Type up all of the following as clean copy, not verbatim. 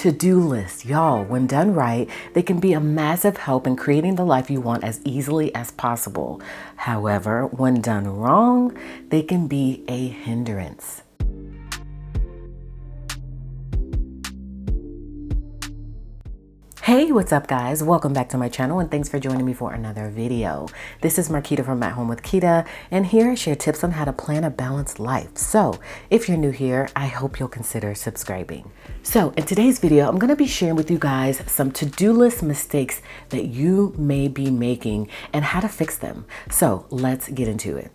To-do lists, y'all, when done right, they can be a massive help in creating the life you want as easily as possible. However, when done wrong, they can be a hindrance. Hey, what's up guys? Welcome back to my channel and thanks for joining me for another video. This is Quita from AtHomeWithQuita, and here I share tips on how to plan a balanced life. So if you're new here, I hope you'll consider subscribing. So in today's video, I'm going to be sharing with you guys some to-do list mistakes that you may be making and how to fix them. So let's get into it.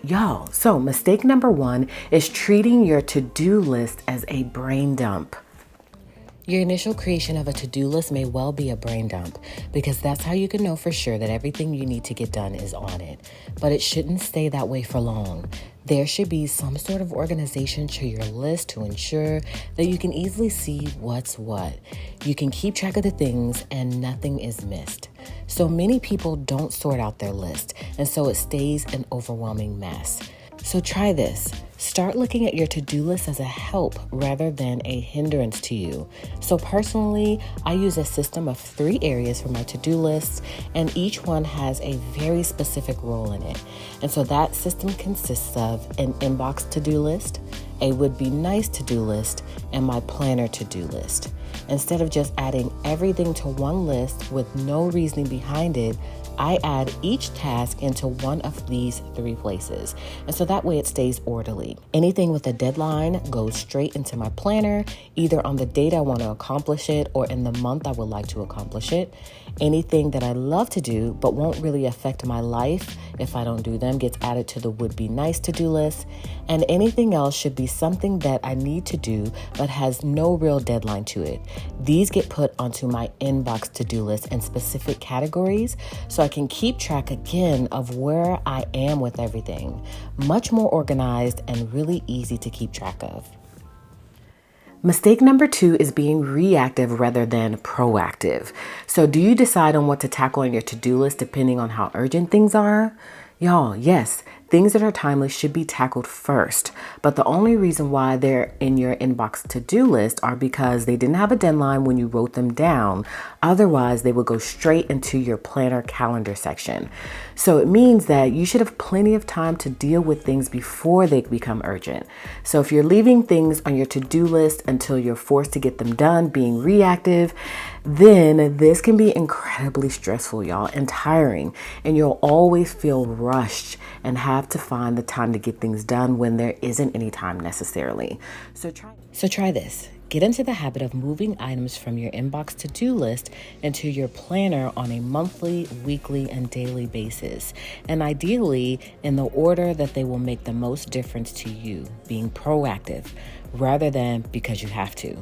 Y'all, so mistake number one is treating your to-do list as a brain dump. Your initial creation of a to-do list may well be a brain dump because that's how you can know for sure that everything you need to get done is on it. But it shouldn't stay that way for long. There should be some sort of organization to your list to ensure that you can easily see what's what. You can keep track of the things and nothing is missed. So many people don't sort out their list, and so it stays an overwhelming mess. So try this. Start looking at your to-do list as a help rather than a hindrance to you. So personally, I use a system of 3 areas for my to-do lists, and each one has a very specific role in it. And so that system consists of an inbox to-do list, a would-be nice to-do list, and my planner to-do list. Instead of just adding everything to one list with no reasoning behind it, I add each task into one of these 3 places. And so that way it stays orderly. Anything with a deadline goes straight into my planner, either on the date I want to accomplish it or in the month I would like to accomplish it. Anything that I love to do but won't really affect my life if I don't do them gets added to the would-be nice to-do list. And anything else should be something that I need to do but has no real deadline to it. These get put onto my inbox to-do list in specific categories so I can keep track again of where I am with everything. Much more organized and really easy to keep track of. Mistake number 2 is being reactive rather than proactive. So do you decide on what to tackle on your to-do list depending on how urgent things are? Y'all, yes, things that are timely should be tackled first, but the only reason why they're in your inbox to-do list are because they didn't have a deadline when you wrote them down. Otherwise, they would go straight into your planner calendar section. So it means that you should have plenty of time to deal with things before they become urgent. So if you're leaving things on your to-do list until you're forced to get them done, being reactive, then this can be incredibly stressful, y'all, and tiring, and you'll always feel rushed and have to find the time to get things done when there isn't any time necessarily. So try this. Get into the habit of moving items from your inbox to-do list into your planner on a monthly, weekly, and daily basis, and ideally in the order that they will make the most difference to you, being proactive rather than because you have to.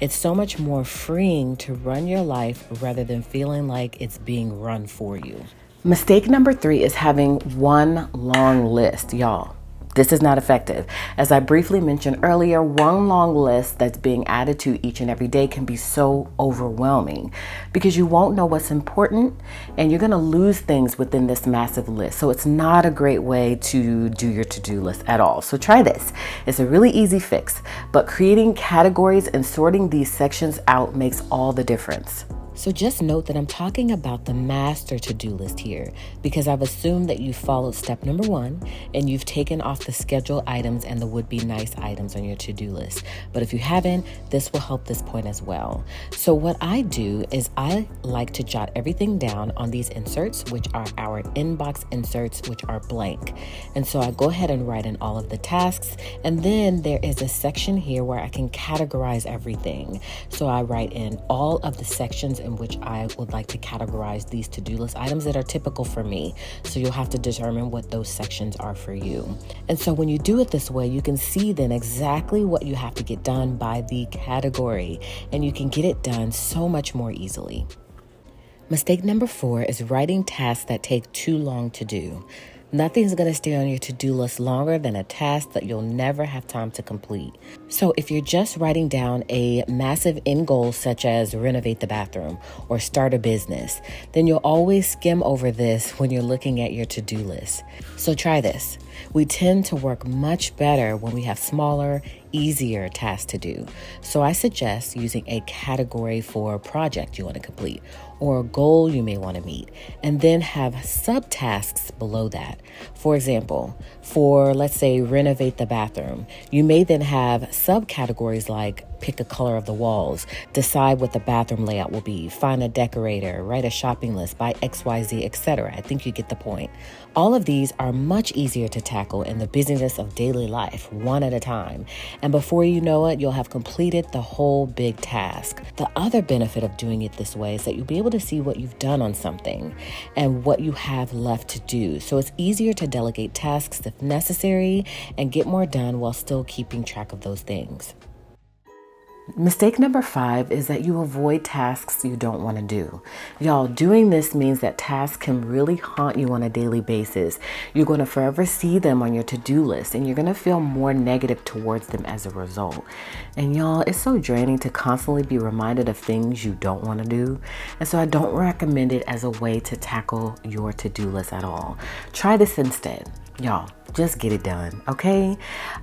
It's so much more freeing to run your life rather than feeling like it's being run for you. Mistake number 3 is having one long list, y'all. This is not effective. As I briefly mentioned earlier, one long list that's being added to each and every day can be so overwhelming because you won't know what's important and you're gonna lose things within this massive list. So it's not a great way to do your to-do list at all. So try this. It's a really easy fix, but creating categories and sorting these sections out makes all the difference. So just note that I'm talking about the master to-do list here because I've assumed that you followed step number 1 and you've taken off the schedule items and the would-be nice items on your to-do list. But if you haven't, this will help this point as well. So what I do is I like to jot everything down on these inserts, which are our inbox inserts, which are blank. And so I go ahead and write in all of the tasks. And then there is a section here where I can categorize everything. So I write in all of the sections in which I would like to categorize these to-do list items that are typical for me. So you'll have to determine what those sections are for you. And so when you do it this way, you can see then exactly what you have to get done by the category, and you can get it done so much more easily. Mistake number 4 is writing tasks that take too long to do. Nothing's going to stay on your to-do list longer than a task that you'll never have time to complete. So if you're just writing down a massive end goal such as renovate the bathroom or start a business, then you'll always skim over this when you're looking at your to-do list. So try this. We tend to work much better when we have smaller, easier tasks to do. So I suggest using a category for a project you want to complete or a goal you may want to meet, and then have subtasks below that. For example, for let's say renovate the bathroom, you may then have subcategories like pick a color of the walls, decide what the bathroom layout will be, find a decorator, write a shopping list, buy XYZ, etc. I think you get the point. All of these are much easier to tackle in the busyness of daily life, one at a time. And before you know it, you'll have completed the whole big task. The other benefit of doing it this way is that you'll be able to see what you've done on something and what you have left to do. So it's easier to delegate tasks if necessary and get more done while still keeping track of those things. Mistake number 5 is that you avoid tasks you don't want to do. Y'all, doing this means that tasks can really haunt you on a daily basis. You're going to forever see them on your to-do list, and you're going to feel more negative towards them as a result. And y'all, it's so draining to constantly be reminded of things you don't want to do. And so I don't recommend it as a way to tackle your to-do list at all. Try this instead. Y'all, just get it done, okay?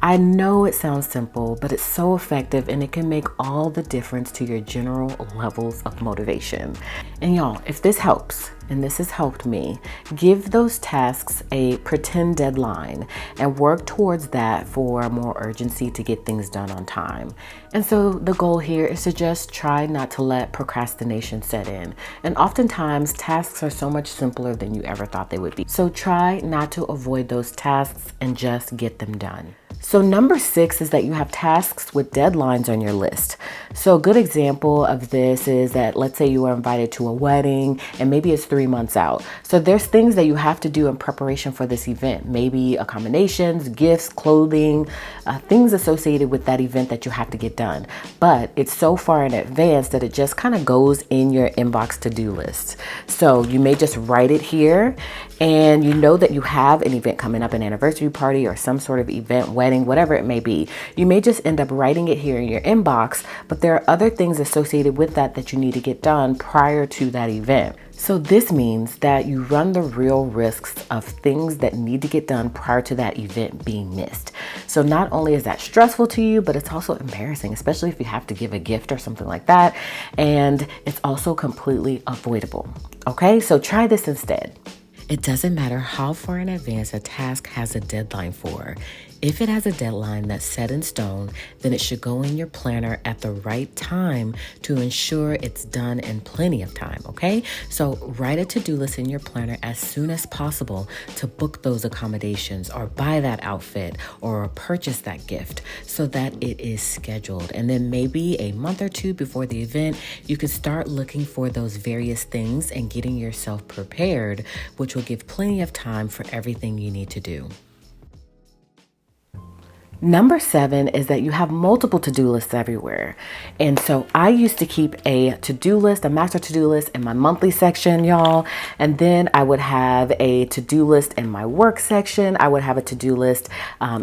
I know it sounds simple, but it's so effective, and it can make all the difference to your general levels of motivation. And y'all, if this helps, and this has helped me, give those tasks a pretend deadline and work towards that for more urgency to get things done on time. And so the goal here is to just try not to let procrastination set in. And oftentimes tasks are so much simpler than you ever thought they would be. So try not to avoid those tasks and just get them done. So number 6 is that you have tasks with deadlines on your list. So a good example of this is that let's say you are invited to a wedding and maybe it's 3 months out. So there's things that you have to do in preparation for this event, maybe accommodations, gifts, clothing, things associated with that event that you have to get done. But it's so far in advance that it just kind of goes in your inbox to-do list. So you may just write it here, and you know that you have an event coming up, an anniversary party or some sort of event, wedding, whatever it may be. You may just end up writing it here in your inbox, but there are other things associated with that you need to get done prior to that event. So this means that you run the real risks of things that need to get done prior to that event being missed. So not only is that stressful to you, but it's also embarrassing, especially if you have to give a gift or something like that. And it's also completely avoidable. Okay, so try this instead. It doesn't matter how far in advance a task has a deadline for. If it has a deadline that's set in stone, then it should go in your planner at the right time to ensure it's done in plenty of time, okay? So write a to-do list in your planner as soon as possible to book those accommodations or buy that outfit or purchase that gift so that it is scheduled. And then maybe a month or 2 before the event, you can start looking for those various things and getting yourself prepared, which will give plenty of time for everything you need to do. Number 7 is that you have multiple to-do lists everywhere. And so I used to keep a to-do list, a master to-do list in my monthly section, y'all. And then I would have a to-do list in my work section. I would have a to-do list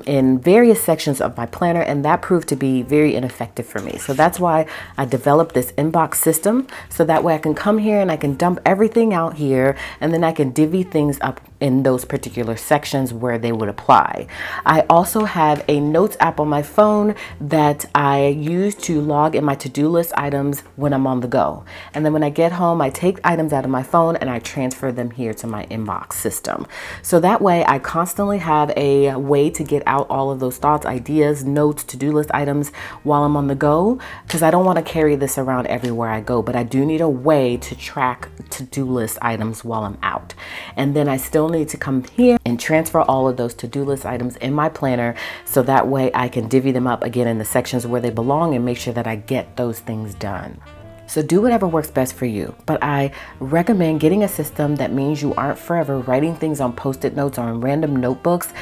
in various sections of my planner. And that proved to be very ineffective for me. So that's why I developed this inbox system. So that way I can come here and I can dump everything out here. And then I can divvy things up in those particular sections where they would apply. I also have a notes app on my phone that I use to log in my to-do list items when I'm on the go. And then when I get home, I take items out of my phone and I transfer them here to my inbox system. So that way I constantly have a way to get out all of those thoughts, ideas, notes, to-do list items while I'm on the go, because I don't want to carry this around everywhere I go, but I do need a way to track to-do list items while I'm out. And then I still need to come here and transfer all of those to-do list items in my planner so that way I can divvy them up again in the sections where they belong and make sure that I get those things done. So do whatever works best for you. But I recommend getting a system that means you aren't forever writing things on Post-it notes or in random notebooks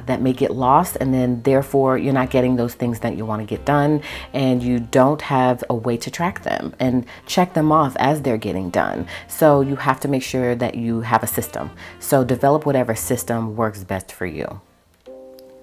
that may get lost, and then therefore you're not getting those things that you want to get done, and you don't have a way to track them and check them off as they're getting done. So you have to make sure that you have a system. So develop whatever system works best for you.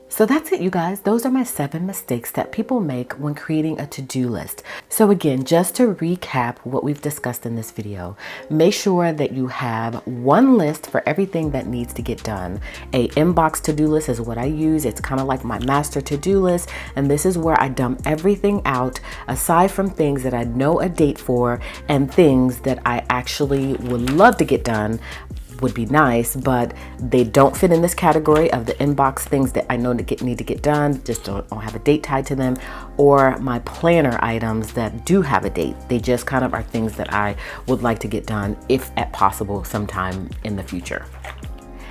So that's it, you guys. Those are my 7 mistakes that people make when creating a to-do list. So again, just to recap what we've discussed in this video, make sure that you have one list for everything that needs to get done. A inbox to-do list is what I use. It's kind of like my master to-do list, and this is where I dump everything out aside from things that I know a date for and things that I actually would love to get done. Would be nice, but they don't fit in this category of the inbox things that I know need to get done, just don't have a date tied to them, or my planner items that do have a date. They just kind of are things that I would like to get done if at possible sometime in the future.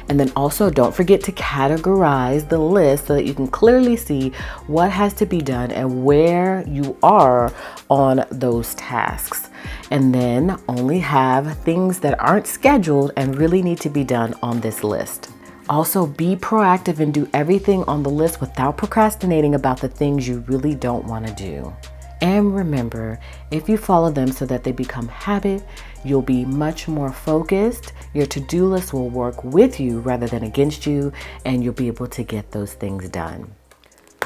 And then also don't forget to categorize the list so that you can clearly see what has to be done and where you are on those tasks. And then only have things that aren't scheduled and really need to be done on this list. Also, be proactive and do everything on the list without procrastinating about the things you really don't want to do. And remember, if you follow them so that they become habit, you'll be much more focused. Your to-do list will work with you rather than against you, and you'll be able to get those things done.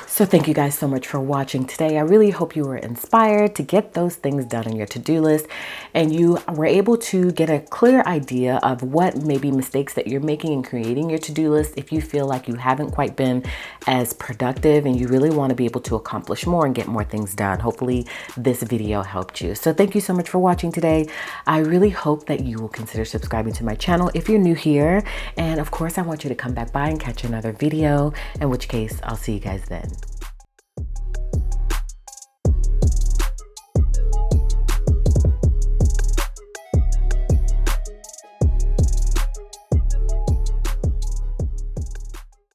So thank you guys so much for watching today. I really hope you were inspired to get those things done on your to-do list, and you were able to get a clear idea of what maybe mistakes that you're making in creating your to-do list if you feel like you haven't quite been as productive and you really want to be able to accomplish more and get more things done. Hopefully this video helped you. So thank you so much for watching today. I really hope that you will consider subscribing to my channel if you're new here. And of course, I want you to come back by and catch another video, in which case I'll see you guys then.